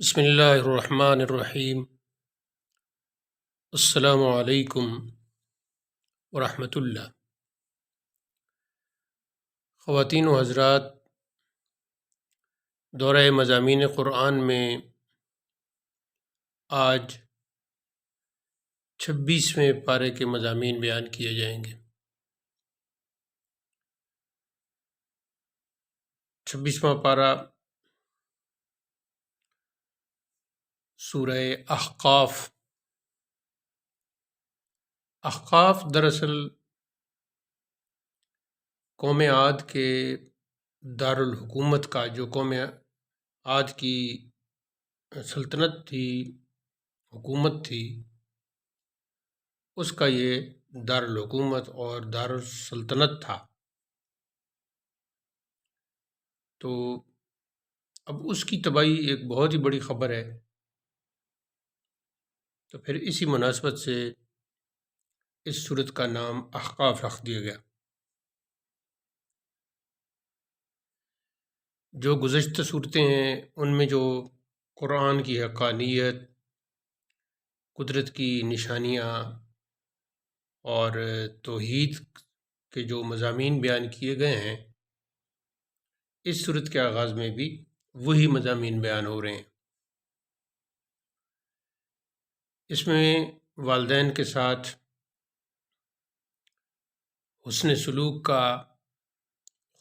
بسم اللہ الرحمن الرحیم۔ السلام علیکم ورحمۃ اللہ۔ خواتین و حضرات، دورہ مضامین قرآن میں آج 26ویں پارے کے مضامین بیان کیے جائیں گے۔ 26واں پارہ سورہ احقاف۔ احقاف دراصل قوم عاد کے دارالحکومت کا، جو قوم عاد کی سلطنت تھی، حکومت تھی، اس کا یہ دارالحکومت اور دارالسلطنت تھا۔ تو اب اس کی تباہی ایک بہت ہی بڑی خبر ہے، تو پھر اسی مناسبت سے اس سورت کا نام احقاف رکھ دیا گیا۔ جو گزشتہ صورتیں ہیں ان میں جو قرآن کی حقانیت، قدرت کی نشانیاں اور توحید کے جو مضامین بیان کیے گئے ہیں، اس صورت کے آغاز میں بھی وہی مضامین بیان ہو رہے ہیں۔ اس میں والدین کے ساتھ حسن سلوک کا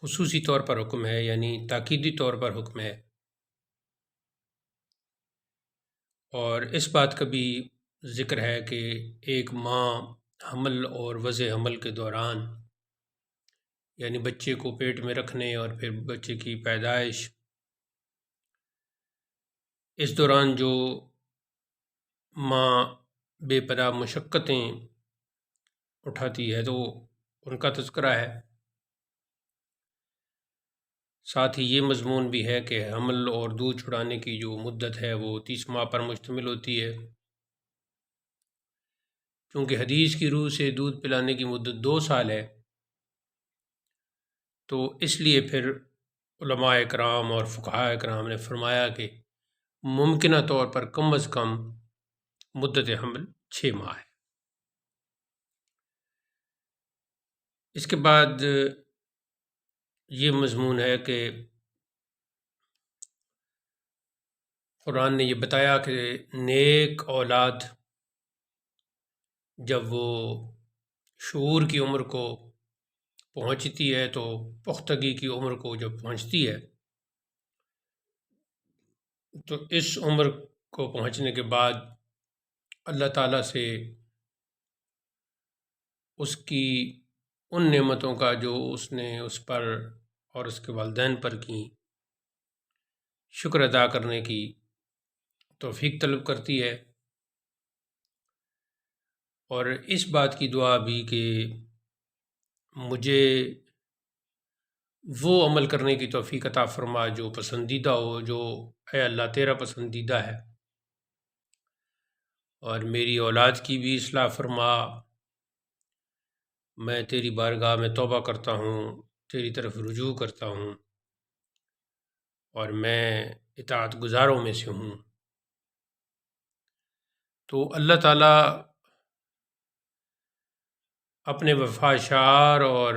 خصوصی طور پر حکم ہے، یعنی تاکیدی طور پر حکم ہے، اور اس بات کا بھی ذکر ہے کہ ایک ماں حمل اور وضع حمل کے دوران، یعنی بچے کو پیٹ میں رکھنے اور پھر بچے کی پیدائش، اس دوران جو ماں بے پناہ مشقتیں اٹھاتی ہے تو ان کا تذکرہ ہے۔ ساتھ ہی یہ مضمون بھی ہے کہ حمل اور دودھ چھڑانے کی جو مدت ہے وہ 30 ماہ پر مشتمل ہوتی ہے، چونکہ حدیث کی روح سے دودھ پلانے کی مدت 2 سال ہے، تو اس لیے پھر علماء اکرام اور فقہاء اکرام نے فرمایا کہ ممکنہ طور پر کم از کم مدت حمل 6 ماہ ہے۔ اس کے بعد یہ مضمون ہے کہ قرآن نے یہ بتایا کہ نیک اولاد جب وہ شعور کی عمر کو پہنچتی ہے، تو پختگی کی عمر کو جب پہنچتی ہے، تو اس عمر کو پہنچنے کے بعد اللہ تعالیٰ سے اس کی ان نعمتوں کا جو اس نے اس پر اور اس کے والدین پر کی، شکر ادا کرنے کی توفیق طلب کرتی ہے، اور اس بات کی دعا بھی کہ مجھے وہ عمل کرنے کی توفیق عطا فرما جو پسندیدہ ہو، جو اے اللہ تیرا پسندیدہ ہے، اور میری اولاد کی بھی اصلاح فرما۔ میں تیری بارگاہ میں توبہ کرتا ہوں، تیری طرف رجوع کرتا ہوں، اور میں اطاعت گزاروں میں سے ہوں۔ تو اللہ تعالیٰ اپنے وفا شعار اور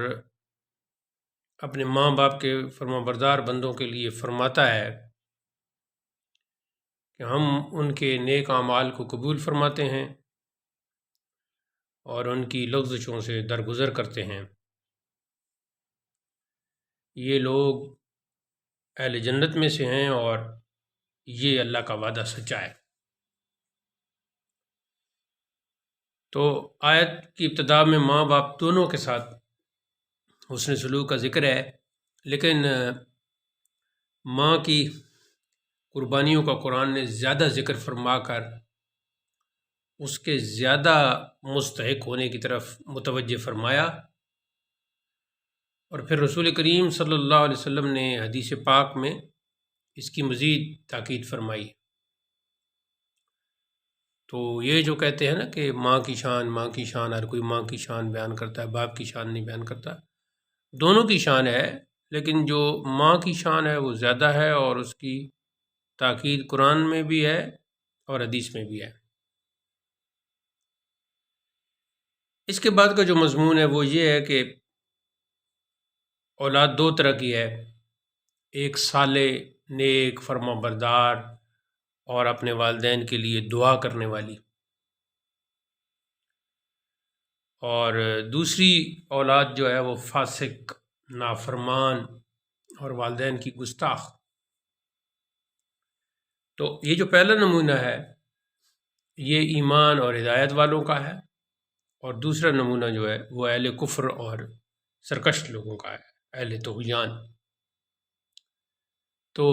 اپنے ماں باپ کے فرما بردار بندوں کے لیے فرماتا ہے کہ ہم ان کے نیک اعمال کو قبول فرماتے ہیں اور ان کی لغزشوں سے درگزر کرتے ہیں۔ یہ لوگ اہل جنت میں سے ہیں اور یہ اللہ کا وعدہ سچا ہے۔ تو آیت کی ابتدا میں ماں باپ دونوں کے ساتھ حسن سلوک کا ذکر ہے، لیکن ماں کی قربانیوں کا قرآن نے زیادہ ذکر فرما کر اس کے زیادہ مستحق ہونے کی طرف متوجہ فرمایا، اور پھر رسول کریم صلی اللہ علیہ وسلم نے حدیث پاک میں اس کی مزید تاکید فرمائی۔ تو یہ جو کہتے ہیں نا کہ ماں کی شان، ہر کوئی ماں کی شان بیان کرتا ہے، باپ کی شان نہیں بیان کرتا، دونوں کی شان ہے، لیکن جو ماں کی شان ہے وہ زیادہ ہے، اور اس کی تاکید قرآن میں بھی ہے اور حدیث میں بھی ہے۔ اس کے بعد کا جو مضمون ہے وہ یہ ہے کہ اولاد دو طرح کی ہے، ایک صالح، نیک، فرما بردار اور اپنے والدین کے لیے دعا کرنے والی، اور دوسری اولاد جو ہے وہ فاسق، نافرمان اور والدین کی گستاخ۔ تو یہ جو پہلا نمونہ ہے یہ ایمان اور ہدایت والوں کا ہے، اور دوسرا نمونہ جو ہے وہ اہل کفر اور سرکش لوگوں کا ہے، اہل طغیان۔ تو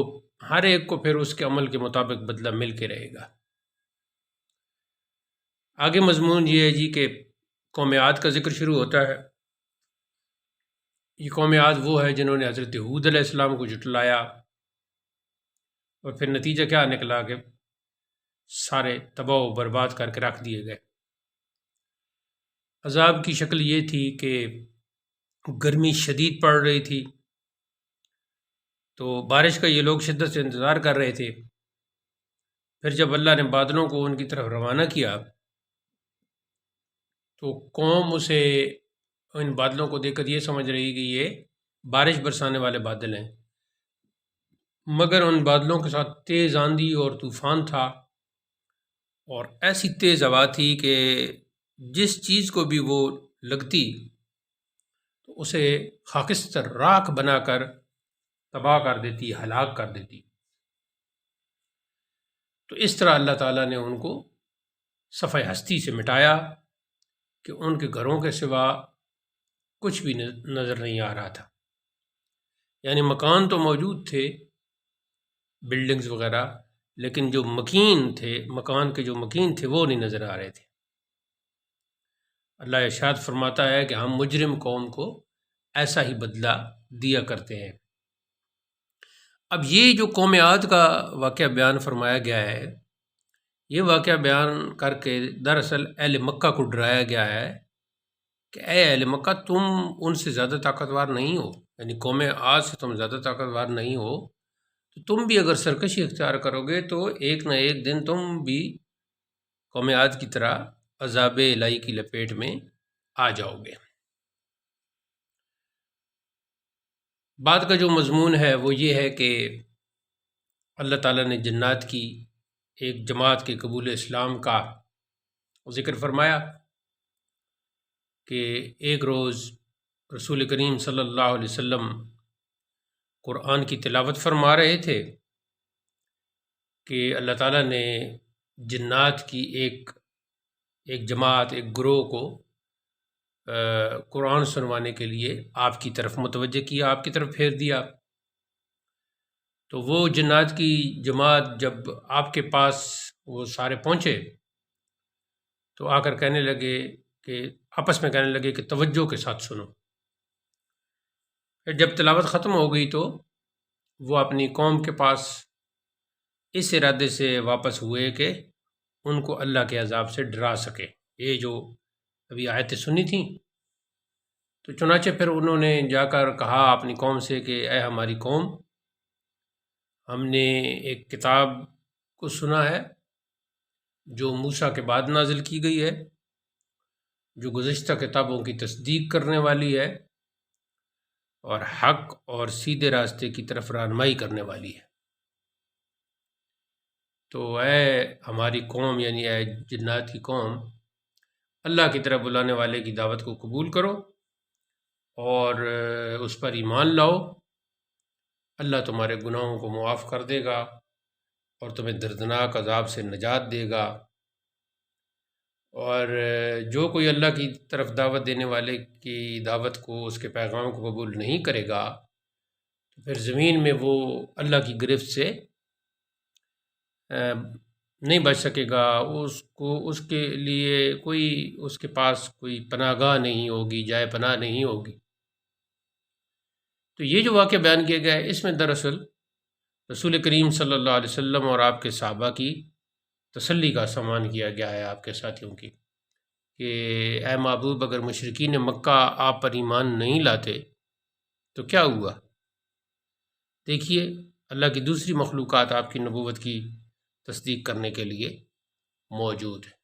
ہر ایک کو پھر اس کے عمل کے مطابق بدلہ مل کے رہے گا۔ آگے مضمون یہ ہے جی کہ قوم عاد کا ذکر شروع ہوتا ہے۔ یہ قوم عاد وہ ہے جنہوں نے حضرت ہود علیہ السلام کو جھٹلایا، اور پھر نتیجہ کیا نکلا کہ سارے تباہ و برباد کر کے رکھ دیے گئے۔ عذاب کی شکل یہ تھی کہ گرمی شدید پڑ رہی تھی، تو بارش کا یہ لوگ شدت سے انتظار کر رہے تھے۔ پھر جب اللہ نے بادلوں کو ان کی طرف روانہ کیا تو قوم اسے ان بادلوں کو دیکھ کر یہ سمجھ رہی کہ یہ بارش برسانے والے بادل ہیں، مگر ان بادلوں کے ساتھ تیز آندھی اور طوفان تھا، اور ایسی تیز ہوا تھی کہ جس چیز کو بھی وہ لگتی تو اسے خاکستر، راکھ بنا کر تباہ کر دیتی، ہلاک کر دیتی۔ تو اس طرح اللہ تعالیٰ نے ان کو صفحہ ہستی سے مٹایا کہ ان کے گھروں کے سوا کچھ بھی نظر نہیں آ رہا تھا۔ یعنی مکان تو موجود تھے، بلڈنگز وغیرہ، لیکن جو مکین تھے، مکان کے جو مکین تھے وہ نہیں نظر آ رہے تھے۔ اللہ ارشاد فرماتا ہے کہ ہم مجرم قوم کو ایسا ہی بدلہ دیا کرتے ہیں۔ اب یہ جو قوم عاد کا واقعہ بیان فرمایا گیا ہے، یہ واقعہ بیان کر کے دراصل اہل مکہ کو ڈرایا گیا ہے کہ اے اہل مکہ، تم ان سے زیادہ طاقتور نہیں ہو، یعنی قوم عاد سے تم زیادہ طاقتور نہیں ہو، تو تم بھی اگر سرکشی اختیار کرو گے تو ایک نہ ایک دن تم بھی قوم عاد کی طرح عذاب الہی کی لپیٹ میں آ جاؤ گے۔ بعد کا جو مضمون ہے وہ یہ ہے کہ اللہ تعالیٰ نے جنات کی ایک جماعت کے قبول اسلام کا ذکر فرمایا کہ ایک روز رسول کریم صلی اللہ علیہ وسلم قرآن کی تلاوت فرما رہے تھے کہ اللہ تعالیٰ نے جنات کی ایک جماعت، ایک گروہ کو قرآن سنوانے کے لیے آپ کی طرف متوجہ کیا، آپ کی طرف پھیر دیا۔ تو وہ جنات کی جماعت جب آپ کے پاس وہ سارے پہنچے تو آ کر کہنے لگے کہ آپس میں کہنے لگے کہ توجہ کے ساتھ سنو۔ پھر جب تلاوت ختم ہو گئی تو وہ اپنی قوم کے پاس اس ارادے سے واپس ہوئے کہ ان کو اللہ کے عذاب سے ڈرا سکے۔ یہ جو ابھی آیتیں سنی تھیں، تو چنانچہ پھر انہوں نے جا کر کہا اپنی قوم سے کہ اے ہماری قوم، ہم نے ایک کتاب کو سنا ہے جو موسیٰ کے بعد نازل کی گئی ہے، جو گزشتہ کتابوں کی تصدیق کرنے والی ہے اور حق اور سیدھے راستے کی طرف رہنمائی کرنے والی ہے۔ تو اے ہماری قوم، یعنی اے جنات کی قوم، اللہ کی طرف بلانے والے کی دعوت کو قبول کرو اور اس پر ایمان لاؤ۔ اللہ تمہارے گناہوں کو معاف کر دے گا اور تمہیں دردناک عذاب سے نجات دے گا، اور جو کوئی اللہ کی طرف دعوت دینے والے کی دعوت کو، اس کے پیغام کو قبول نہیں کرے گا تو پھر زمین میں وہ اللہ کی گرفت سے نہیں بچ سکے گا، اس کے لیے اس کے پاس کوئی پناہ گاہ نہیں ہوگی، جائے پناہ نہیں ہوگی۔ تو یہ جو واقعہ بیان کیا گیا ہے، اس میں دراصل رسول کریم صلی اللہ علیہ وسلم اور آپ کے صحابہ کی تسلی کا سامان کیا گیا ہے، آپ کے ساتھیوں کی، کہ اے محبوب، اگر مشرکین مکہ آپ پر ایمان نہیں لاتے تو کیا ہوا؟ دیکھیے اللہ کی دوسری مخلوقات آپ کی نبوت کی تصدیق کرنے کے لیے موجود ہے۔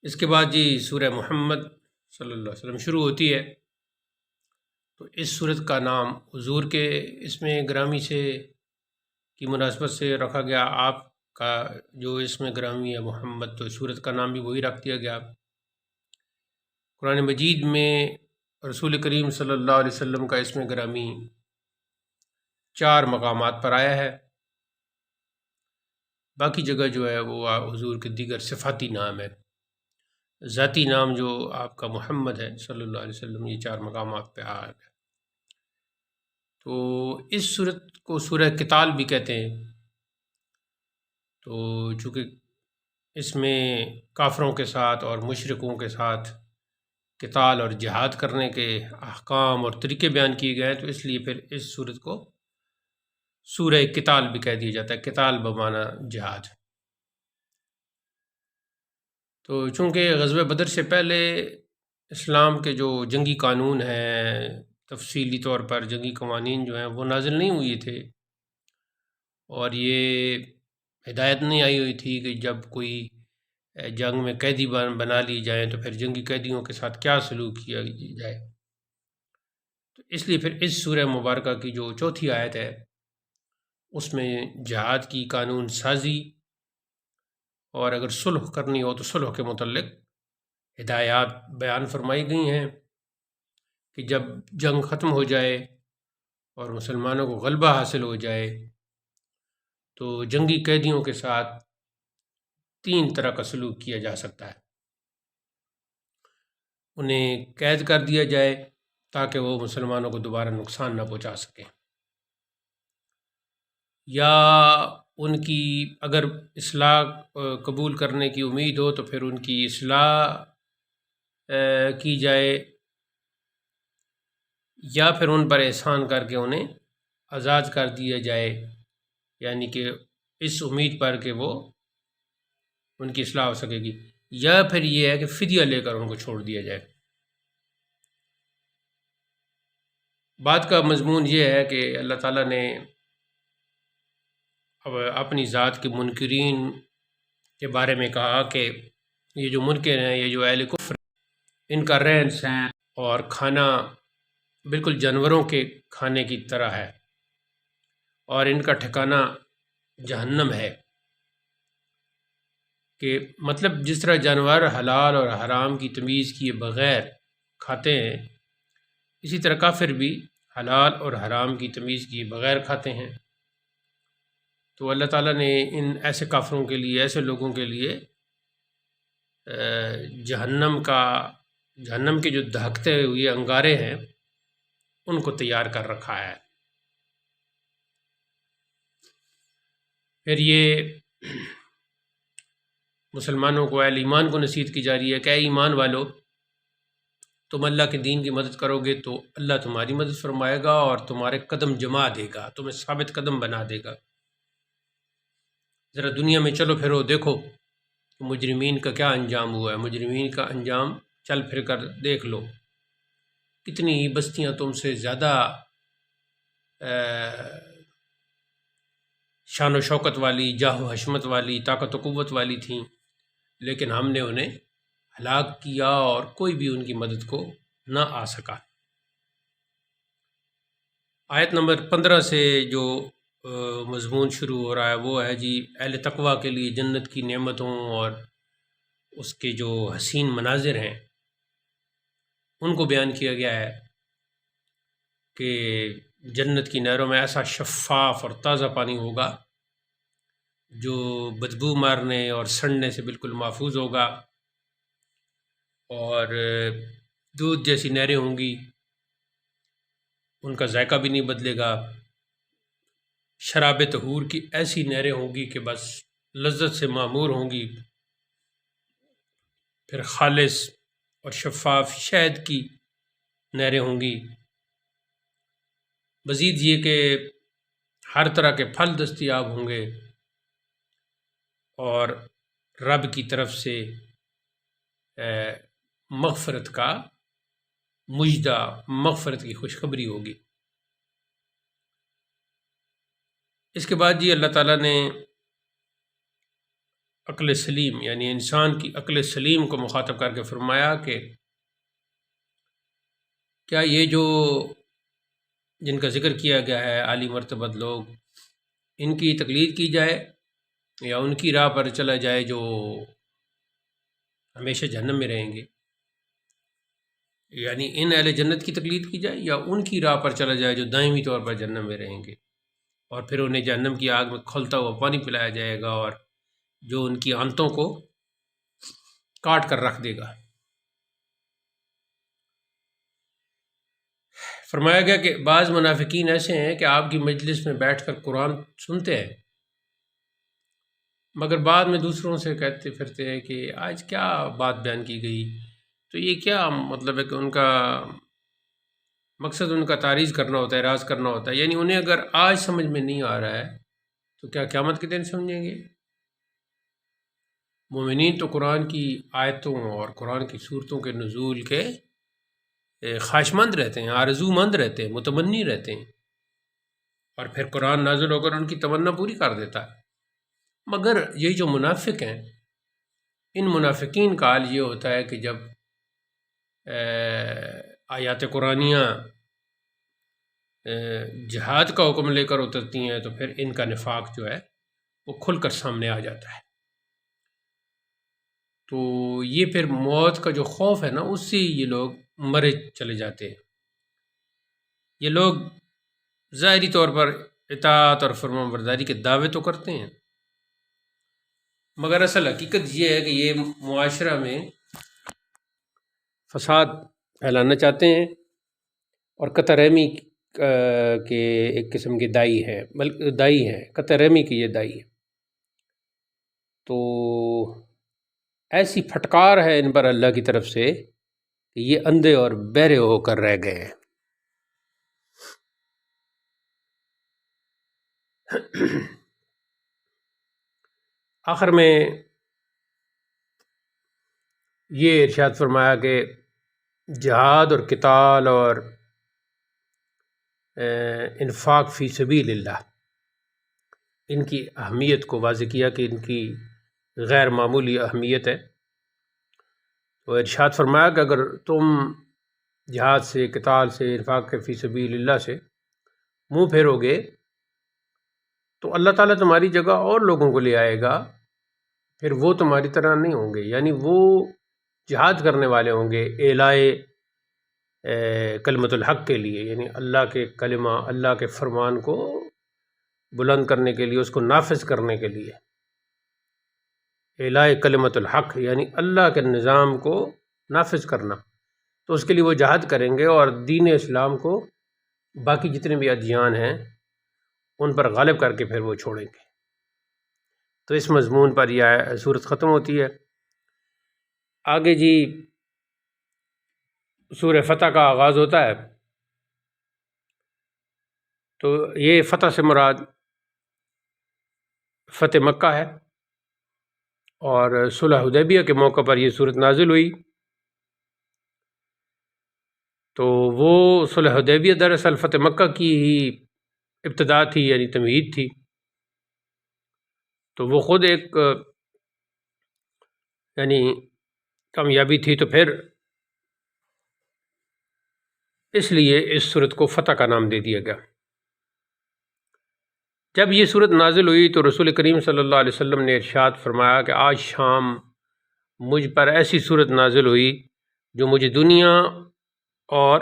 اس کے بعد جی سورہ محمد صلی اللہ علیہ وسلم شروع ہوتی ہے۔ تو اس صورت کا نام حضور کے اسم گرامی سے کی مناسبت سے رکھا گیا، آپ کا جو اسم گرامی ہے محمد، تو صورت کا نام بھی وہی رکھ دیا گیا۔ قرآن مجید میں رسول کریم صلی اللہ علیہ وسلم کا اسم گرامی 4 مقامات پر آیا ہے، باقی جگہ جو ہے وہ حضور کے دیگر صفاتی نام ہے۔ ذاتی نام جو آپ کا محمد ہے صلی اللہ علیہ وسلم، یہ 4 مقامات پہ آیا ہے۔ تو اس صورت کو سورہ قتال بھی کہتے ہیں، تو چونکہ اس میں کافروں کے ساتھ اور مشرکوں کے ساتھ قتال اور جہاد کرنے کے احکام اور طریقے بیان کیے گئے ہیں، تو اس لیے پھر اس صورت کو سورہ قتال بھی کہہ دیا جاتا ہے، قتال بمعنی جہاد۔ تو چونکہ غزوہ بدر سے پہلے اسلام کے جو جنگی قانون ہیں، تفصیلی طور پر جنگی قوانین جو ہیں وہ نازل نہیں ہوئے تھے، اور یہ ہدایت نہیں آئی ہوئی تھی کہ جب کوئی جنگ میں قیدی بنا لی جائیں تو پھر جنگی قیدیوں کے ساتھ کیا سلوک کیا جائے۔ تو اس لیے پھر اس سورہ مبارکہ کی جو 4تھی آیت ہے اس میں جہاد کی قانون سازی اور اگر صلح کرنی ہو تو صلح کے متعلق ہدایات بیان فرمائی گئی ہیں کہ جب جنگ ختم ہو جائے اور مسلمانوں کو غلبہ حاصل ہو جائے تو جنگی قیدیوں کے ساتھ 3 طرح کا سلوک کیا جا سکتا ہے۔ انہیں قید کر دیا جائے تاکہ وہ مسلمانوں کو دوبارہ نقصان نہ پہنچا سکیں، یا ان کی اگر اصلاح قبول کرنے کی امید ہو تو پھر ان کی اصلاح کی جائے، یا پھر ان پر احسان کر کے انہیں آزاد کر دیا جائے، یعنی کہ اس امید پر کہ وہ ان کی اصلاح ہو سکے گی، یا پھر یہ ہے کہ فدیہ لے کر ان کو چھوڑ دیا جائے۔ بات کا مضمون یہ ہے کہ اللہ تعالیٰ نے اب اپنی ذات کے منکرین کے بارے میں کہا کہ یہ جو منکر ہیں، یہ جو اہل کفر، ان کا رہن سہن اور کھانا بالکل جانوروں کے کھانے کی طرح ہے، اور ان کا ٹھکانہ جہنم ہے۔ کہ مطلب جس طرح جانور حلال اور حرام کی تمیز کیے بغیر کھاتے ہیں، اسی طرح کافر بھی حلال اور حرام کی تمیز کیے بغیر کھاتے ہیں۔ تو اللہ تعالیٰ نے ان ایسے کافروں کے لیے، ایسے لوگوں کے لیے جہنم کے جو دہکتے ہوئے انگارے ہیں ان کو تیار کر رکھا ہے۔ پھر یہ مسلمانوں کو، اہل ایمان کو نصیحت کی جا رہی ہے کہ اے ایمان والو، تم اللہ کے دین کی مدد کرو گے تو اللہ تمہاری مدد فرمائے گا اور تمہارے قدم جما دے گا، تمہیں ثابت قدم بنا دے گا۔ ذرا دنیا میں چلو پھرو، دیکھو کہ مجرمین کا کیا انجام ہوا ہے، مجرمین کا انجام چل پھر کر دیکھ لو، کتنی ہی بستیاں تم سے زیادہ شان و شوکت والی، جاہ و حشمت والی، طاقت و قوت والی تھیں، لیکن ہم نے انہیں ہلاک کیا اور کوئی بھی ان کی مدد کو نہ آ سکا۔ آیت نمبر 15 سے جو مضمون شروع ہو رہا ہے وہ ہے جی اہل تقویٰ کے لیے جنت کی نعمتوں اور اس کے جو حسین مناظر ہیں ان کو بیان کیا گیا ہے کہ جنت کی نہروں میں ایسا شفاف اور تازہ پانی ہوگا جو بدبو مارنے اور سڑنے سے بالکل محفوظ ہوگا، اور دودھ جیسی نہریں ہوں گی، ان کا ذائقہ بھی نہیں بدلے گا۔ شراب طہور کی ایسی نہریں ہوں گی کہ بس لذت سے معمور ہوں گی۔ پھر خالص اور شفاف شہد کی نہریں ہوں گی۔ مزید یہ کہ ہر طرح کے پھل دستیاب ہوں گے، اور رب کی طرف سے مغفرت کا مجدہ، مغفرت کی خوشخبری ہوگی۔ اس کے بعد اللہ تعالیٰ نے عقل سلیم یعنی انسان کی عقل سلیم کو مخاطب کر کے فرمایا کہ کیا یہ جو جن کا ذکر کیا گیا ہے عالی مرتبت لوگ، ان کی تقلید کی جائے یا ان کی راہ پر چلا جائے جو ہمیشہ جہنم میں رہیں گے، یعنی ان اہل جنت کی تقلید کی جائے یا ان کی راہ پر چلا جائے جو دائمی طور پر جہنم میں رہیں گے، اور پھر انہیں جہنم کی آگ میں کھولتا ہوا پانی پلایا جائے گا اور جو ان کی آنتوں کو کاٹ کر رکھ دے گا۔ فرمایا گیا کہ بعض منافقین ایسے ہیں کہ آپ کی مجلس میں بیٹھ کر قرآن سنتے ہیں، مگر بعد میں دوسروں سے کہتے پھرتے ہیں کہ آج کیا بات بیان کی گئی، تو یہ کیا مطلب ہے کہ ان کا مقصد ان کا تعریض کرنا ہوتا ہے، اعراض کرنا ہوتا ہے، یعنی انہیں اگر آج سمجھ میں نہیں آ رہا ہے تو کیا قیامت کے دن سمجھیں گے؟ مومنین تو قرآن کی آیتوں اور قرآن کی صورتوں کے نزول کے خواہش مند رہتے ہیں، آرزو مند رہتے ہیں، متمنی رہتے ہیں، اور پھر قرآن نازل ہو کر ان کی تمنا پوری کر دیتا ہے۔ مگر یہ جو منافق ہیں، ان منافقین کا حال یہ ہوتا ہے کہ جب آیات قرآنیہ جہاد کا حکم لے کر اترتی ہیں تو پھر ان کا نفاق جو ہے وہ کھل کر سامنے آ جاتا ہے۔ تو یہ پھر موت کا جو خوف ہے نا، اس سے یہ لوگ مرے چلے جاتے ہیں۔ یہ لوگ ظاہری طور پر اطاعت اور فرمان برداری کے دعوے تو کرتے ہیں، مگر اصل حقیقت یہ ہے کہ یہ معاشرہ میں فساد پھیلانا چاہتے ہیں اور قطع رحمی کے ایک قسم کے دائی ہے، بلکہ دائی ہیں، قطع رحمی کے یہ دائی ہے۔ تو ایسی پھٹکار ہے ان پر اللہ کی طرف سے کہ یہ اندھے اور بہرے ہو کر رہ گئے ہیں۔ آخر میں یہ ارشاد فرمایا کہ جہاد اور قتال اور انفاق فی سبیل اللہ، ان کی اہمیت کو واضح کیا کہ ان کی غیر معمولی اہمیت ہے۔ تو ارشاد فرمایا کہ اگر تم جہاد سے، قتال سے، انفاق کے فی سبیل اللہ سے منہ پھیرو گے تو اللہ تعالیٰ تمہاری جگہ اور لوگوں کو لے آئے گا، پھر وہ تمہاری طرح نہیں ہوں گے، یعنی وہ جہاد کرنے والے ہوں گے اعلائے کلمت الحق کے لیے، یعنی اللہ کے کلمہ، اللہ کے فرمان کو بلند کرنے کے لیے، اس کو نافذ کرنے کے لیے، اعلائے کلمت الحق یعنی اللہ کے نظام کو نافذ کرنا، تو اس کے لیے وہ جہاد کریں گے اور دین اسلام کو باقی جتنے بھی ادیان ہیں ان پر غالب کر کے پھر وہ چھوڑیں گے۔ تو اس مضمون پر یہ صورت ختم ہوتی ہے۔ آگے جی سورہ فتح کا آغاز ہوتا ہے، تو یہ فتح سے مراد فتح مکہ ہے، اور صلح حدیبیہ کے موقع پر یہ صورت نازل ہوئی۔ تو وہ صلح حدیبیہ دراصل فتح مکہ کی ہی ابتدا تھی، یعنی تمہید تھی، تو وہ خود ایک یعنی کامیابی تھی، تو پھر اس لیے اس صورت کو فتح کا نام دے دیا گیا۔ جب یہ صورت نازل ہوئی تو رسول کریم صلی اللہ علیہ وسلم نے ارشاد فرمایا کہ آج شام مجھ پر ایسی صورت نازل ہوئی جو مجھے دنیا اور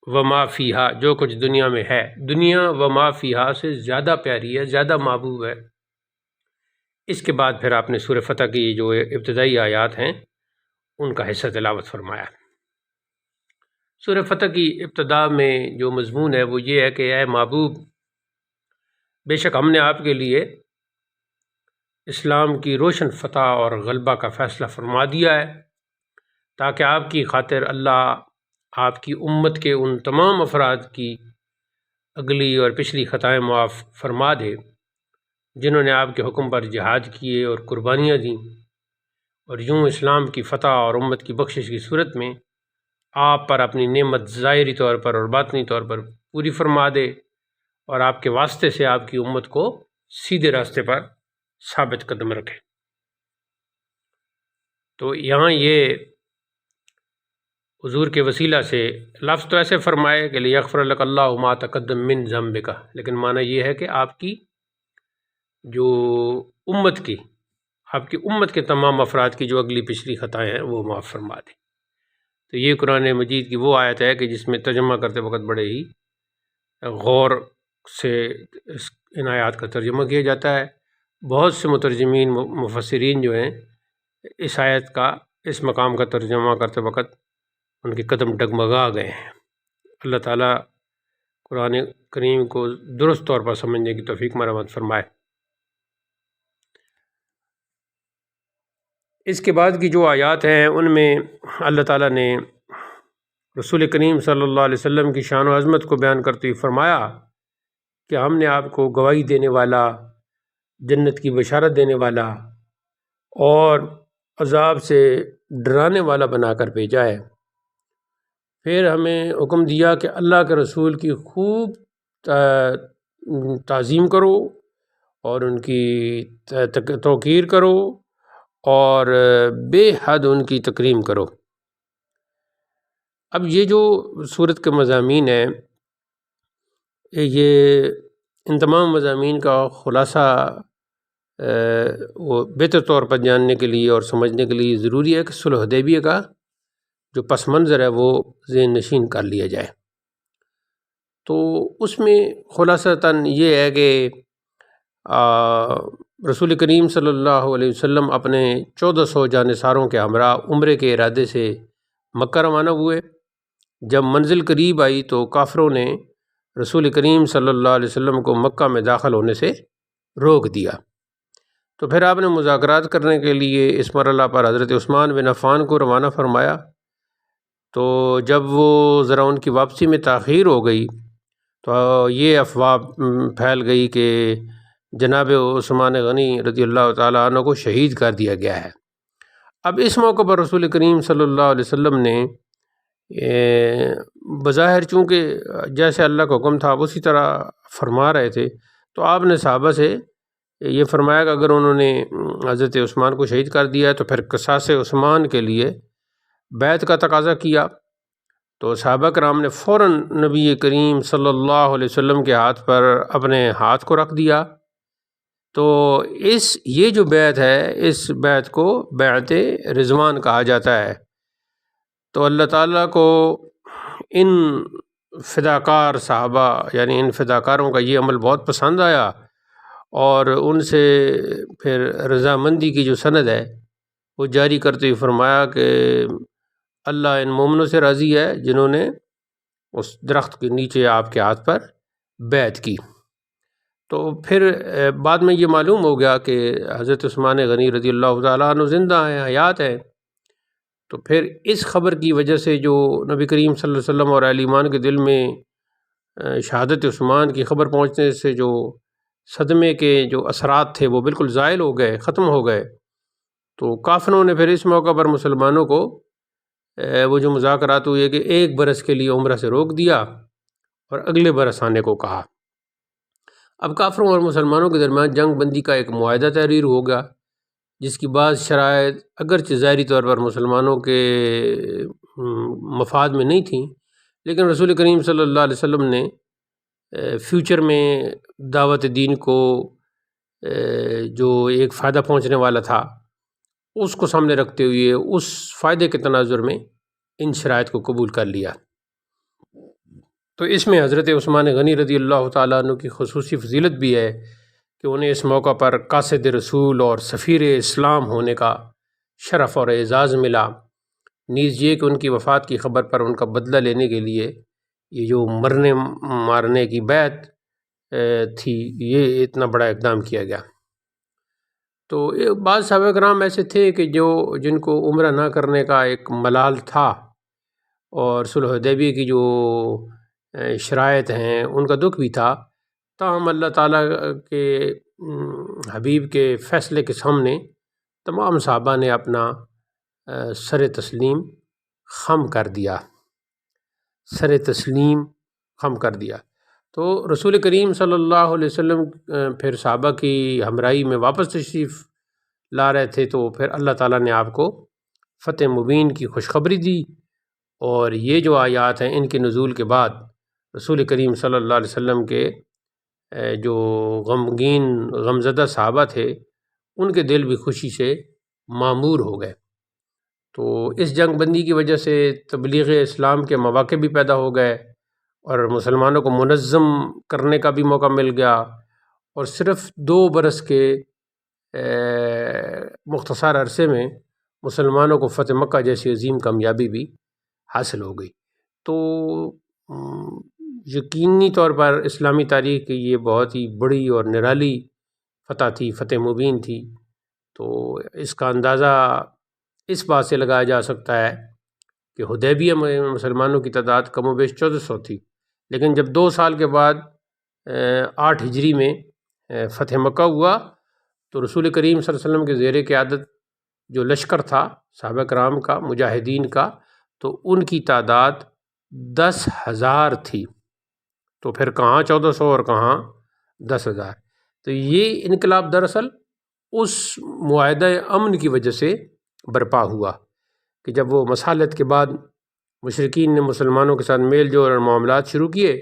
وما فیہا، جو کچھ دنیا میں ہے، دنیا وما فیہا سے زیادہ پیاری ہے، زیادہ محبوب ہے۔ اس کے بعد پھر آپ نے سورہ فتح کی جو ابتدائی آیات ہیں ان کا حصہ تلاوت فرمایا۔ سورہ فتح کی ابتدا میں جو مضمون ہے وہ یہ ہے کہ اے محبوب، بے شک ہم نے آپ کے لیے اسلام کی روشن فتح اور غلبہ کا فیصلہ فرما دیا ہے، تاکہ آپ کی خاطر اللہ آپ کی امت کے ان تمام افراد کی اگلی اور پچھلی خطائیں معاف فرما دے جنہوں نے آپ کے حکم پر جہاد کیے اور قربانیاں دیں، اور یوں اسلام کی فتح اور امت کی بخشش کی صورت میں آپ پر اپنی نعمت ظاہری طور پر اور باطنی طور پر پوری فرما دے، اور آپ کے واسطے سے آپ کی امت کو سیدھے راستے پر ثابت قدم رکھیں۔ تو یہاں یہ حضور کے وسیلہ سے لفظ تو ایسے فرمائے کہ لیغفر لک اللہ ما تقدم من ذنبک، لیکن معنی یہ ہے کہ آپ کی جو آپ کی امت کے تمام افراد کی جو اگلی پچھلی خطائیں ہیں وہ معاف فرما دیں۔ تو یہ قرآن مجید کی وہ آیت ہے کہ جس میں ترجمہ کرتے وقت بڑے ہی غور سے ان آیات کا ترجمہ کیا جاتا ہے۔ بہت سے مترجمین مفسرین جو ہیں اس آیت کا اس مقام کا ترجمہ کرتے وقت ان کے قدم ڈگمگا گئے ہیں۔ اللہ تعالیٰ قرآن کریم کو درست طور پر سمجھنے کی توفیق مرحمت فرمائے۔ اس کے بعد کی جو آیات ہیں ان میں اللہ تعالیٰ نے رسول کریم صلی اللہ علیہ وسلم کی شان و عظمت کو بیان کرتے ہوئے فرمایا کہ ہم نے آپ کو گواہی دینے والا، جنت کی بشارت دینے والا اور عذاب سے ڈرانے والا بنا کر بھیجا ہے۔ پھر ہمیں حکم دیا کہ اللہ کے رسول کی خوب تعظیم کرو اور ان کی توقیر کرو اور بے حد ان کی تکریم کرو۔ اب یہ جو سورت کے مضامین ہیں، یہ ان تمام مضامین کا خلاصہ وہ بہتر طور پر جاننے کے لیے اور سمجھنے کے لیے ضروری ہے کہ صلح حدیبیہ کا جو پس منظر ہے وہ ذہن نشین کر لیا جائے۔ تو اس میں خلاصتاً یہ ہے کہ رسول کریم صلی اللہ علیہ وسلم اپنے 1400 جانثاروں کے ہمراہ عمرے کے ارادے سے مکہ روانہ ہوئے۔ جب منزل قریب آئی تو کافروں نے رسول کریم صلی اللہ علیہ وسلم کو مکہ میں داخل ہونے سے روک دیا۔ تو پھر آپ نے مذاکرات کرنے کے لیے اس مرحلہ پر حضرت عثمان بن عفان کو روانہ فرمایا۔ تو جب وہ ذرا ان کی واپسی میں تاخیر ہو گئی تو یہ افواہ پھیل گئی کہ جناب عثمان غنی رضی اللہ تعالیٰ عنہ کو شہید کر دیا گیا ہے۔ اب اس موقع پر رسول کریم صلی اللہ علیہ وسلم نے بظاہر چونکہ جیسے اللہ کا حکم تھا اسی طرح فرما رہے تھے، تو آپ نے صحابہ سے یہ فرمایا کہ اگر انہوں نے حضرت عثمان کو شہید کر دیا ہے تو پھر قصاص عثمان کے لیے بیعت کا تقاضا کیا۔ تو صحابہ کرام نے فوراً نبی کریم صلی اللہ علیہ وسلم کے ہاتھ پر اپنے ہاتھ کو رکھ دیا۔ تو یہ جو بیعت ہے اس بیعت کو بیعت رضوان کہا جاتا ہے۔ تو اللہ تعالیٰ کو ان فداکار صحابہ یعنی ان فداکاروں کا یہ عمل بہت پسند آیا اور ان سے پھر رضامندی کی جو سند ہے وہ جاری کرتے ہوئے فرمایا کہ اللہ ان مومنوں سے راضی ہے جنہوں نے اس درخت کے نیچے آپ کے ہاتھ پر بیعت کی۔ تو پھر بعد میں یہ معلوم ہو گیا کہ حضرت عثمان غنی رضی اللہ تعالیٰ عنہ زندہ ہیں، حیات ہیں۔ تو پھر اس خبر کی وجہ سے جو نبی کریم صلی اللہ علیہ وسلم اور اہل ایمان کے دل میں شہادت عثمان کی خبر پہنچنے سے جو صدمے کے جو اثرات تھے وہ بالکل زائل ہو گئے، ختم ہو گئے۔ تو کافروں نے پھر اس موقع پر مسلمانوں کو وہ جو مذاکرات ہوئے کہ 1 برس کے لیے عمرہ سے روک دیا اور اگلے برس آنے کو کہا۔ اب کافروں اور مسلمانوں کے درمیان جنگ بندی کا ایک معاہدہ تحریر ہو گیا جس کی بعض شرائط اگرچہ ظاہری طور پر مسلمانوں کے مفاد میں نہیں تھیں، لیکن رسول کریم صلی اللہ علیہ وسلم نے فیوچر میں دعوت دین کو جو ایک فائدہ پہنچنے والا تھا اس کو سامنے رکھتے ہوئے اس فائدے کے تناظر میں ان شرائط کو قبول کر لیا۔ تو اس میں حضرت عثمان غنی رضی اللہ تعالیٰ عنہ کی خصوصی فضیلت بھی ہے کہ انہیں اس موقع پر قاصد رسول اور سفیر اسلام ہونے کا شرف اور اعزاز ملا۔ نیز یہ کہ ان کی وفات کی خبر پر ان کا بدلہ لینے کے لیے یہ جو مرنے مارنے کی بیعت تھی یہ اتنا بڑا اقدام کیا گیا۔ تو بعض صحابہ کرام ایسے تھے کہ جن کو عمرہ نہ کرنے کا ایک ملال تھا اور صلح حدیبیہ کی جو شرائط ہیں ان کا دکھ بھی تھا، تاہم اللہ تعالیٰ کے حبیب کے فیصلے کے سامنے تمام صحابہ نے اپنا سر تسلیم خم کر دیا، سر تسلیم خم کر دیا۔ تو رسول کریم صلی اللہ علیہ وسلم پھر صحابہ کی ہمراہی میں واپس تشریف لا رہے تھے، تو پھر اللہ تعالیٰ نے آپ کو فتح مبین کی خوشخبری دی، اور یہ جو آیات ہیں ان کے نزول کے بعد رسول کریم صلی اللہ علیہ وسلم کے جو غمگین غمزدہ صحابہ تھے ان کے دل بھی خوشی سے معمور ہو گئے۔ تو اس جنگ بندی کی وجہ سے تبلیغ اسلام کے مواقع بھی پیدا ہو گئے، اور مسلمانوں کو منظم کرنے کا بھی موقع مل گیا، اور صرف 2 برس کے مختصر عرصے میں مسلمانوں کو فتح مکہ جیسی عظیم کامیابی بھی حاصل ہو گئی۔ تو یقینی طور پر اسلامی تاریخ کی یہ بہت ہی بڑی اور نرالی فتح تھی، فتح مبین تھی۔ تو اس کا اندازہ اس بات سے لگایا جا سکتا ہے کہ حدیبیہ میں مسلمانوں کی تعداد کم و بیش 1400 تھی، لیکن جب 2 سال کے بعد 8 ہجری میں فتح مکہ ہوا تو رسول کریم صلی اللہ علیہ وسلم کے زیر قیادت جو لشکر تھا صحابہ کرام کا، مجاہدین کا، تو ان کی تعداد 10,000 تھی۔ تو پھر کہاں 1400 اور کہاں 10,000۔ تو یہ انقلاب دراصل اس معاہدہ امن کی وجہ سے برپا ہوا کہ جب وہ مصالحت کے بعد مشرکین نے مسلمانوں کے ساتھ میل جول اور معاملات شروع کیے،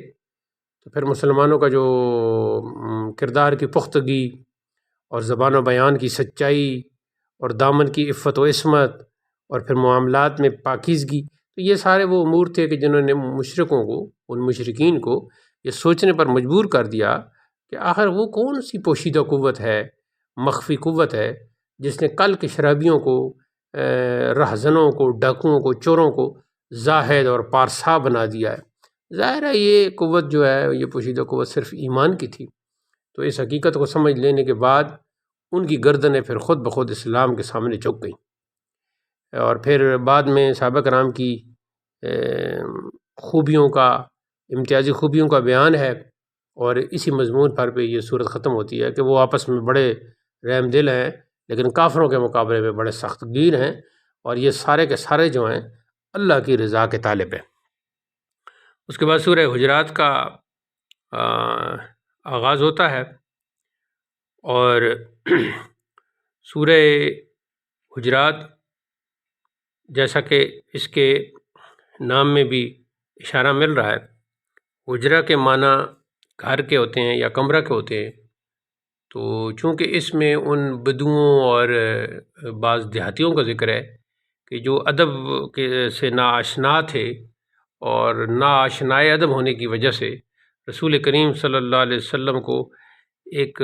تو پھر مسلمانوں کا جو کردار کی پختگی اور زبان و بیان کی سچائی اور دامن کی عفت و عصمت اور پھر معاملات میں پاکیزگی، تو یہ سارے وہ امور تھے کہ جنہوں نے مشرکوں کو، ان مشرکین کو یہ سوچنے پر مجبور کر دیا کہ آخر وہ کون سی پوشیدہ قوت ہے، مخفی قوت ہے، جس نے کل کے شرابیوں کو، رہزنوں کو، ڈاکوؤں کو، چوروں کو زاہد اور پارسا بنا دیا ہے۔ ظاہر ہے یہ قوت جو ہے، یہ پوشیدہ قوت صرف ایمان کی تھی۔ تو اس حقیقت کو سمجھ لینے کے بعد ان کی گردنیں پھر خود بخود اسلام کے سامنے جھک گئیں، اور پھر بعد میں صحابہ کرام کی خوبیوں کا، امتیازی خوبیوں کا بیان ہے، اور اسی مضمون پر پہ یہ صورت ختم ہوتی ہے کہ وہ آپس میں بڑے رحم دل ہیں لیکن کافروں کے مقابلے میں بڑے سخت گیر ہیں، اور یہ سارے کے سارے جو ہیں اللہ کی رضا کے طالب ہیں۔ اس کے بعد سورہ حجرات کا آغاز ہوتا ہے، اور سورہ حجرات جیسا کہ اس کے نام میں بھی اشارہ مل رہا ہے، حجرہ کے معنی گھر کے ہوتے ہیں یا کمرہ کے ہوتے ہیں۔ تو چونکہ اس میں ان بدوؤں اور بعض دیہاتیوں کا ذکر ہے کہ جو ادب کے سے ناآشنا تھے، اور ناآشنائے ادب ہونے کی وجہ سے رسول کریم صلی اللہ علیہ وسلم کو ایک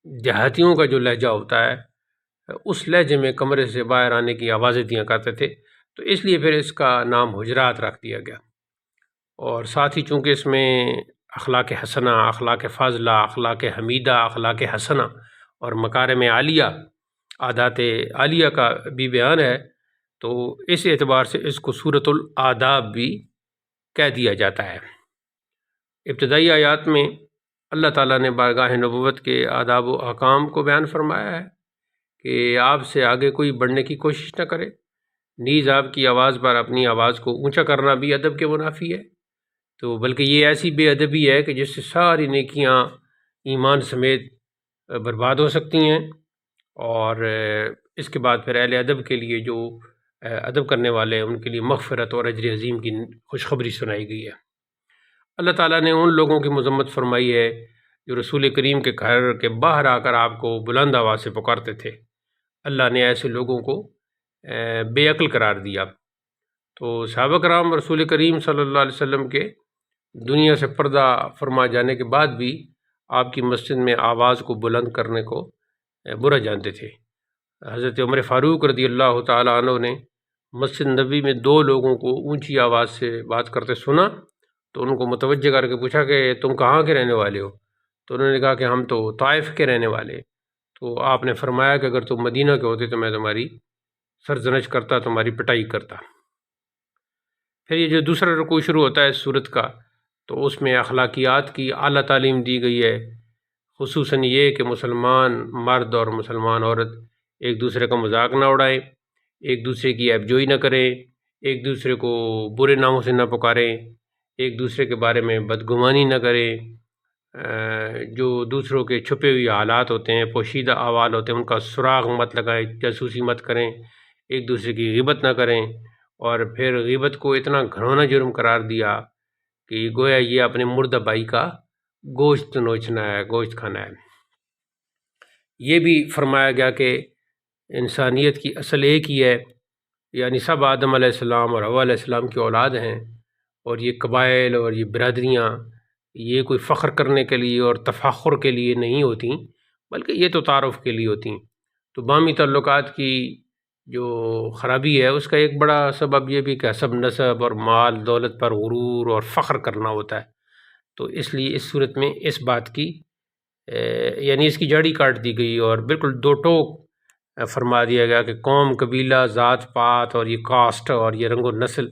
دیہاتیوں کا جو لہجہ ہوتا ہے اس لہجے میں کمرے سے باہر آنے کی آوازیں دیا کرتے تھے، تو اس لیے پھر اس کا نام حجرات رکھ دیا گیا۔ اور ساتھ ہی چونکہ اس میں اخلاق حسنہ، اخلاق فاضلہ، اخلاق حمیدہ، اخلاق حسنہ اور مکارم عالیہ، عادات عالیہ کا بھی بیان ہے، تو اس اعتبار سے اس کو سورۃ الآداب بھی کہہ دیا جاتا ہے۔ ابتدائی آیات میں اللہ تعالیٰ نے بارگاہ نبوت کے آداب و احکام کو بیان فرمایا ہے کہ آپ سے آگے کوئی بڑھنے کی کوشش نہ کرے، نیز آپ کی آواز پر اپنی آواز کو اونچا کرنا بھی ادب کے منافی ہے۔ تو بلکہ یہ ایسی بے ادبی ہے کہ جس سے ساری نیکیاں ایمان سمیت برباد ہو سکتی ہیں، اور اس کے بعد پھر اہل ادب کے لیے، جو ادب کرنے والے ہیں، ان کے لیے مغفرت اور اجر عظیم کی خوشخبری سنائی گئی ہے۔ اللہ تعالیٰ نے ان لوگوں کی مذمت فرمائی ہے جو رسول کریم کے گھر کے باہر آ کر آپ کو بلند آواز سے پکارتے تھے۔ اللہ نے ایسے لوگوں کو بے عقل قرار دیا۔ تو صحابہ کرام رسول کریم صلی اللہ علیہ وسلم کے دنیا سے پردہ فرما جانے کے بعد بھی آپ کی مسجد میں آواز کو بلند کرنے کو برا جانتے تھے۔ حضرت عمر فاروق رضی اللہ تعالیٰ عنہ نے مسجد نبوی میں 2 لوگوں کو اونچی آواز سے بات کرتے سنا، تو ان کو متوجہ کر کے پوچھا کہ تم کہاں کے رہنے والے ہو؟ تو انہوں نے کہا کہ ہم تو طائف کے رہنے والے۔ تو آپ نے فرمایا کہ اگر تم مدینہ کے ہوتے تو میں تمہاری سرزنش کرتا، تمہاری پٹائی کرتا۔ پھر یہ جو دوسرا رکوع شروع ہوتا ہے اس صورت کا، تو اس میں اخلاقیات کی اعلیٰ تعلیم دی گئی ہے، خصوصاً یہ کہ مسلمان مرد اور مسلمان عورت ایک دوسرے کا مذاق نہ اڑائیں، ایک دوسرے کی عیب جوئی نہ کریں، ایک دوسرے کو برے ناموں سے نہ پکاریں، ایک دوسرے کے بارے میں بدگمانی نہ کریں، جو دوسروں کے چھپے ہوئے حالات ہوتے ہیں، پوشیدہ احوال ہوتے ہیں، ان کا سراغ مت لگائیں، جاسوسی مت کریں، ایک دوسرے کی غیبت نہ کریں، اور پھر غیبت کو اتنا گھناؤنا جرم قرار دیا کہ گویا یہ اپنے مردہ بھائی کا گوشت نوچنا ہے، گوشت کھانا ہے۔ یہ بھی فرمایا گیا کہ انسانیت کی اصل ایک ہی ہے، یعنی سب آدم علیہ السلام اور حوا علیہ السلام کی اولاد ہیں، اور یہ قبائل اور یہ برادریاں یہ کوئی فخر کرنے کے لیے اور تفاخر کے لیے نہیں ہوتی، بلکہ یہ تو تعارف کے لیے ہوتی ہیں۔ تو باہمی تعلقات کی جو خرابی ہے اس کا ایک بڑا سبب یہ بھی کہ حسب نسب اور مال دولت پر غرور اور فخر کرنا ہوتا ہے۔ تو اس لیے اس صورت میں اس بات کی یعنی اس کی جڑی کاٹ دی گئی اور بالکل دو ٹوک فرما دیا گیا کہ قوم، قبیلہ، ذات پات اور یہ کاسٹ اور یہ رنگ و نسل،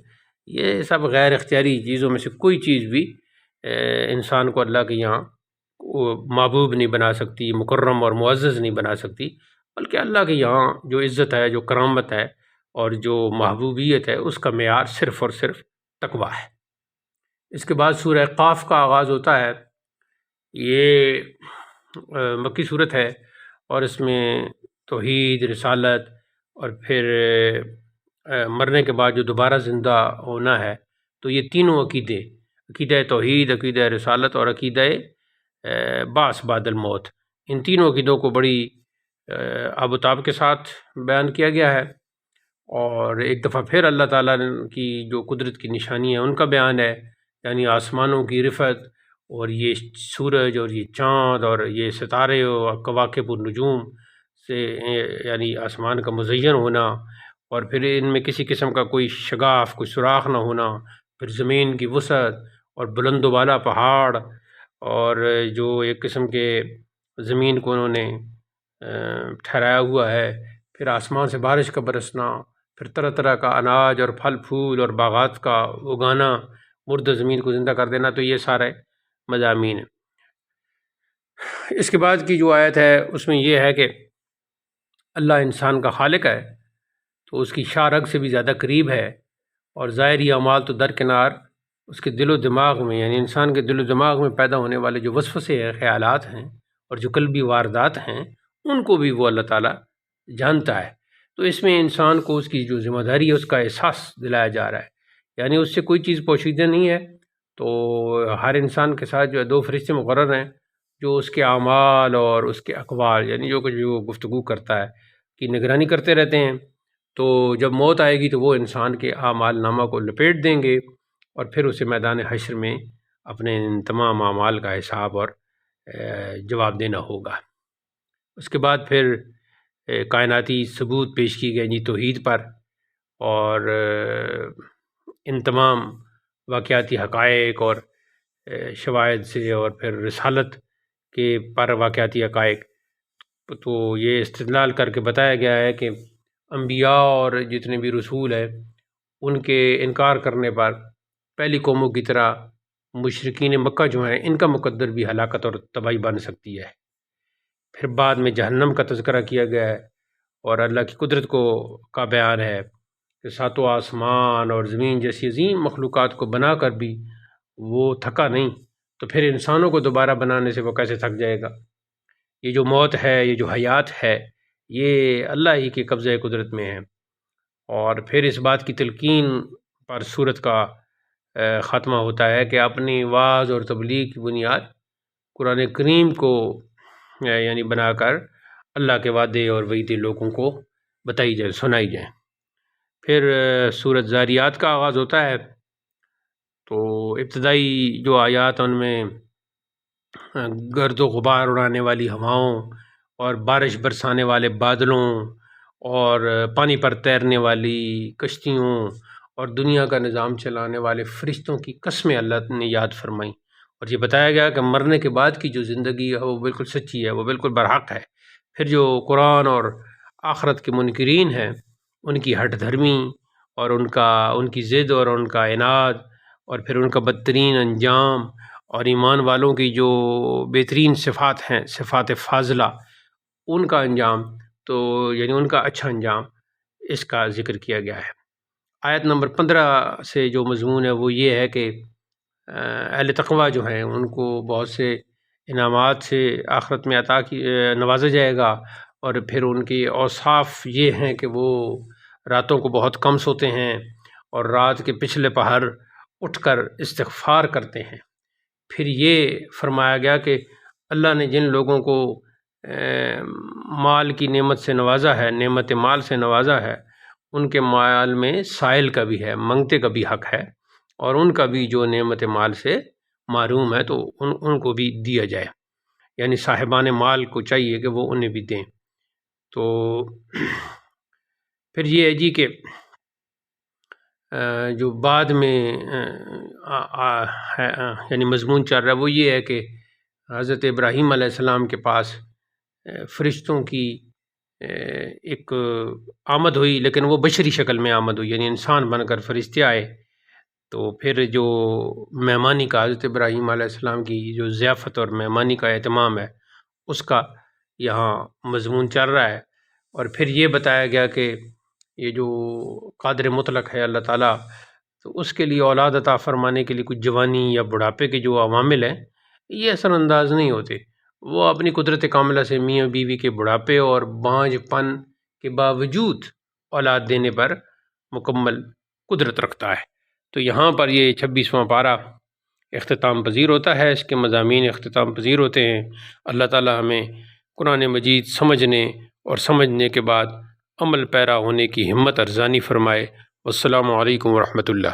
یہ سب غیر اختیاری چیزوں میں سے کوئی چیز بھی انسان کو اللہ کے یہاں محبوب نہیں بنا سکتی، مکرم اور معزز نہیں بنا سکتی، بلکہ اللہ کے یہاں جو عزت ہے، جو کرامت ہے اور جو محبوبیت ہے، اس کا معیار صرف اور صرف تقویٰ ہے۔ اس کے بعد سورہ قاف کا آغاز ہوتا ہے۔ یہ مکی صورت ہے اور اس میں توحید، رسالت اور پھر مرنے کے بعد جو دوبارہ زندہ ہونا ہے، تو یہ تینوں عقیدے، عقیدہ توحید، عقیدہ رسالت اور عقیدہ بعث بعد الموت، ان تینوں عقیدوں کو بڑی آب و تاب کے ساتھ بیان کیا گیا ہے، اور ایک دفعہ پھر اللہ تعالیٰ کی جو قدرت کی نشانی ہے ان کا بیان ہے، یعنی آسمانوں کی رفعت اور یہ سورج اور یہ چاند اور یہ ستارے اور کواکب النجوم سے یعنی آسمان کا مزین ہونا، اور پھر ان میں کسی قسم کا کوئی شگاف، کوئی سوراخ نہ ہونا، پھر زمین کی وسعت اور بلند و بالا پہاڑ، اور جو ایک قسم کے زمین کو انہوں نے ٹھہرایا ہوا ہے، پھر آسمان سے بارش کا برسنا، پھر طرح طرح کا اناج اور پھل پھول اور باغات کا اگانا، مردہ زمین کو زندہ کر دینا، تو یہ سارے مضامین ہیں۔ اس کے بعد کی جو آیت ہے اس میں یہ ہے کہ اللہ انسان کا خالق ہے تو اس کی شاہ رگ سے بھی زیادہ قریب ہے، اور ظاہری اعمال تو درکنار اس کے دل و دماغ میں، یعنی انسان کے دل و دماغ میں پیدا ہونے والے جو وسوسے ہیں، خیالات ہیں اور جو قلبی واردات ہیں، ان کو بھی وہ اللہ تعالیٰ جانتا ہے۔ تو اس میں انسان کو اس کی جو ذمہ داری ہے اس کا احساس دلایا جا رہا ہے، یعنی اس سے کوئی چیز پوشیدہ نہیں ہے۔ تو ہر انسان کے ساتھ جو ہے دو فرشتے مقرر ہیں جو اس کے اعمال اور اس کے اقوال، یعنی جو کچھ وہ گفتگو کرتا ہے، کی نگرانی کرتے رہتے ہیں۔ تو جب موت آئے گی تو وہ انسان کے اعمال نامہ کو لپیٹ دیں گے، اور پھر اسے میدان حشر میں اپنے ان تمام اعمال کا حساب اور جواب دینا ہوگا۔ اس کے بعد پھر کائناتی ثبوت پیش کی گئے جی توحید پر، اور ان تمام واقعاتی حقائق اور شواہد سے، اور پھر رسالت کے پر واقعاتی حقائق، تو یہ استدلال کر کے بتایا گیا ہے کہ انبیاء اور جتنے بھی رسول ہیں ان کے انکار کرنے پر پہلی قوموں کی طرح مشرکین مکہ جو ہیں ان کا مقدر بھی ہلاکت اور تباہی بن سکتی ہے۔ پھر بعد میں جہنم کا تذکرہ کیا گیا ہے، اور اللہ کی قدرت کا بیان ہے کہ ساتوں آسمان اور زمین جیسی عظیم مخلوقات کو بنا کر بھی وہ تھکا نہیں، تو پھر انسانوں کو دوبارہ بنانے سے وہ کیسے تھک جائے گا۔ یہ جو موت ہے، یہ جو حیات ہے، یہ اللہ ہی کے قبضہ قدرت میں ہے۔ اور پھر اس بات کی تلقین پر صورت کا خاتمہ ہوتا ہے کہ اپنی وعظ اور تبلیغ کی بنیاد قرآن کریم کو یعنی بنا کر اللہ کے وعدے اور وعیدیں لوگوں کو بتائی جائیں، سنائی جائیں۔ پھر سورۃ ذاریات کا آغاز ہوتا ہے، تو ابتدائی جو آیات ان میں گرد و غبار اڑانے والی ہواؤں اور بارش برسانے والے بادلوں اور پانی پر تیرنے والی کشتیوں اور دنیا کا نظام چلانے والے فرشتوں کی قسمیں اللہ نے یاد فرمائیں، اور یہ بتایا گیا کہ مرنے کے بعد کی جو زندگی ہے وہ بالکل سچی ہے، وہ بالکل برحق ہے۔ پھر جو قرآن اور آخرت کے منکرین ہیں ان کی ہٹ دھرمی اور ان کی ضد اور ان کا عناد، اور پھر ان کا بدترین انجام، اور ایمان والوں کی جو بہترین صفات ہیں، صفات فاضلہ، ان کا انجام، تو یعنی ان کا اچھا انجام، اس کا ذکر کیا گیا ہے۔ آیت نمبر 15 سے جو مضمون ہے وہ یہ ہے کہ اہل تقویٰ جو ہیں ان کو بہت سے انعامات سے آخرت میں نوازا جائے گا، اور پھر ان کی اوصاف یہ ہیں کہ وہ راتوں کو بہت کم سوتے ہیں اور رات کے پچھلے پہر اٹھ کر استغفار کرتے ہیں۔ پھر یہ فرمایا گیا کہ اللہ نے جن لوگوں کو مال کی نعمت سے نوازا ہے، نعمت مال سے نوازا ہے، ان کے مال میں سائل کا بھی ہے، منگتے کا بھی حق ہے، اور ان کا بھی جو نعمت مال سے محروم ہے تو ان کو بھی دیا جائے، یعنی صاحبان مال کو چاہیے کہ وہ انہیں بھی دیں۔ تو پھر یہ ہے جی کہ جو بعد میں یعنی مضمون چل رہا ہے وہ یہ ہے کہ حضرت ابراہیم علیہ السلام کے پاس فرشتوں کی ایک آمد ہوئی، لیکن وہ بشری شکل میں آمد ہوئی، یعنی انسان بن کر فرشتے آئے۔ تو پھر جو مہمانی کا حضرت ابراہیم علیہ السلام کی جو ضیافت اور مہمانی کا اہتمام ہے اس کا یہاں مضمون چل رہا ہے، اور پھر یہ بتایا گیا کہ یہ جو قادر مطلق ہے اللہ تعالیٰ، تو اس کے لیے اولاد عطا فرمانے کے لیے کچھ جوانی یا بڑھاپے کے جو عوامل ہیں یہ اثر انداز نہیں ہوتے، وہ اپنی قدرت کاملہ سے میاں بیوی کے بڑھاپے اور بانجھ پن کے باوجود اولاد دینے پر مکمل قدرت رکھتا ہے۔ تو یہاں پر یہ 26واں پارہ اختتام پذیر ہوتا ہے، اس کے مضامین اختتام پذیر ہوتے ہیں۔ اللہ تعالیٰ ہمیں قرآن مجید سمجھنے اور سمجھنے کے بعد عمل پیرا ہونے کی ہمت ارزانی فرمائے۔ والسلام علیکم ورحمۃ اللہ۔